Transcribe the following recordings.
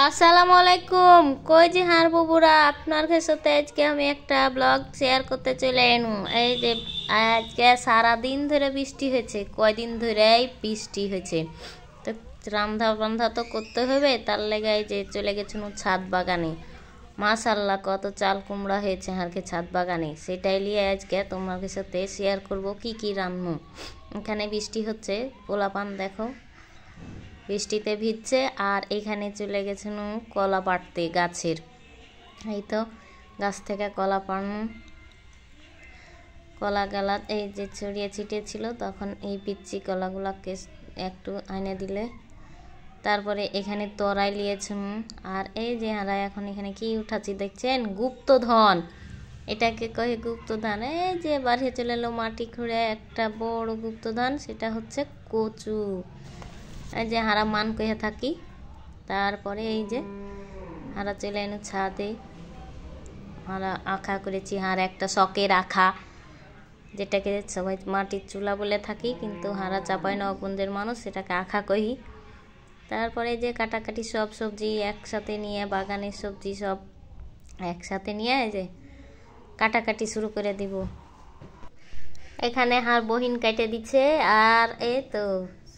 আসসালামু আলাইকুম। কই যে হার বুবুরা, আপনার সাথে আজকে আমি একটা ব্লগ শেয়ার করতে চলে এনু। এই যে আজকে সারা দিন ধরে বৃষ্টি হয়েছে, কয়দিন ধরেই বৃষ্টি হয়েছে, তো রান্না বান্ধা তো করতে হবে, তার লেগে এই যে চলে গেছিল ছাদ বাগানে। মাশাআল্লাহ কত চাল কুমড়া হয়েছে হারকে ছাদ বাগানে, সেটাই নিয়ে আজকে তোমার সাথে শেয়ার করব কি কি রান্না। এখানে বৃষ্টি হচ্ছে, পোলাপান দেখো বৃষ্টিতে ভিজছে, আর এখানে চলে গেছেন কলা পাড়তে গাছের। এই তো গাছ থেকে কলা পাড়ানো, কলা গালা এই যে ছড়িয়ে ছিটিয়ে ছিল, তখন এই পিচ্ছি কলাগুলাকে একটু আইনে দিলে তারপরে এখানে তরাই লিয়েছেন। আর এই যে হারা এখন এখানে কি উঠাচ্ছি দেখছেন, গুপ্তধন, এটাকে কহে গুপ্তধন। এই যে বাড়িয়ে চলে এলো মাটি খুঁড়ে একটা বড় গুপ্তধন, সেটা হচ্ছে কচু। এই যে হারা মান কহে থাকি। তারপরে এই যে হারা চলে এনো ছাদে, হারা আঁখা করেছি, হার একটা শখের আঁখা, যেটাকে সবাই মাটির চুলা বলে থাকি, কিন্তু হারা চাপাই নবগঞ্জের মানুষ সেটাকে আঁখা কহি। তারপরে যে কাটাকাটি সব সবজি একসাথে নিয়ে, বাগানের সবজি সব একসাথে নিয়ে এই যে কাটাকাটি শুরু করে দিব। এখানে হার বহিন কেটে দিচ্ছে, আর এই তো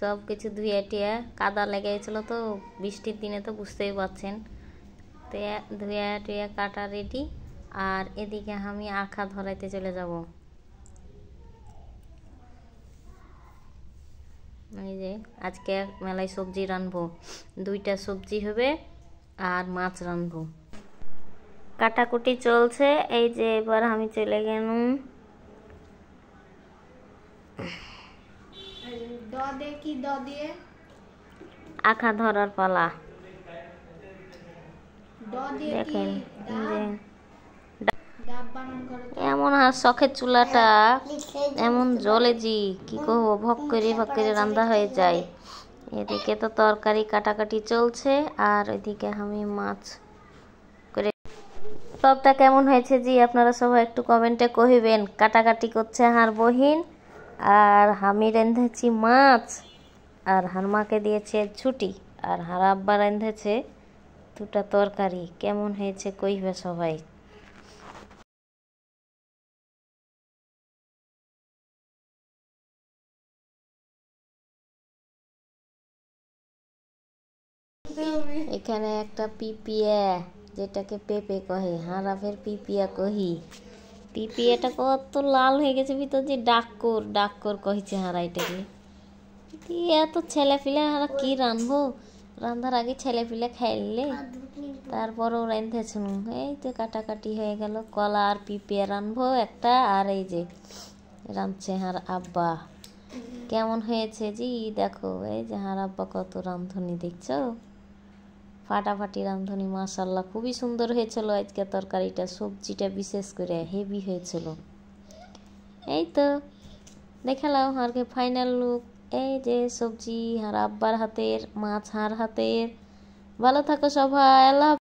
সব কিছু ধুয়ে টিয়ে, কাদা লেগে গেছিল তো বৃষ্টির দিনে, তো বুঝতেই পারছেন। তো ধুয়ে টুয়ে কাটা রেডি, আর এদিকে আমি আখা ধরাইতে চলে যাব। এই যে আজকে মেলায় সবজি রানবো, 2টা সবজি হবে আর মাছ রানবো। কাটাকুটি চলছে, এই যে এবার আমি চলে গেলাম আখা ধরার পালা। দেখেন এমন আর শখের চুলাটা এমন জলে জি কি কহবো, ভক করে রান্না হয়ে যায়। এদিকে তো তরকারি কাটাকাটি চলছে, আর ওইদিকে আমি মাছ করে। সবটা কেমন হয়েছে জি আপনারা সবাই একটু কমেন্টে কহিবেন। কাটাকাটি করছে হার বহিন, আর আমি রেঁধেছি মাছ, আর হারমাকে দিয়েছে ছুটি, আর হার আব্বা রেঁধেছে 2টা তরকারি। কেমন হয়েছে কইবে সবাই। এখানে একটা পিপিয়া, যেটাকে পেঁপে কহে, হারাফের পিপিয়া কহি। পিপিয়াটা কত লাল হয়ে গেছে ভিতর, যে ডাক্কর ডাক্কর কহিছে হারা এটাকে। এত ছেলে পিলে হারা কি রানবো, রান্ধার আগে ছেলে পিলে খাইলে তারপরও রাঁধেছুন। এই তো কাটাকাটি হয়ে গেল, কলা আর পিপিয়া রানবো একটা, আর এই যে রাঁধছে হার আব্বা। কেমন হয়েছে জি দেখো, এই যে হার আব্বা কত রাঁধুনি দেখছো, ফাটাফাটি রাঁধুনি। মাশাআল্লাহ খুবই সুন্দর হয়েছিল আজকে তরকারিটা, সবজিটা বিশেষ করে হেভি হয়েছিল। এই তো দেখালাম হারকে ফাইনাল লুক। এই যে সবজি হার আব্বার হাতের, মাছ হার হাতের। ভালো থাকো সবাই, আল্লাহ।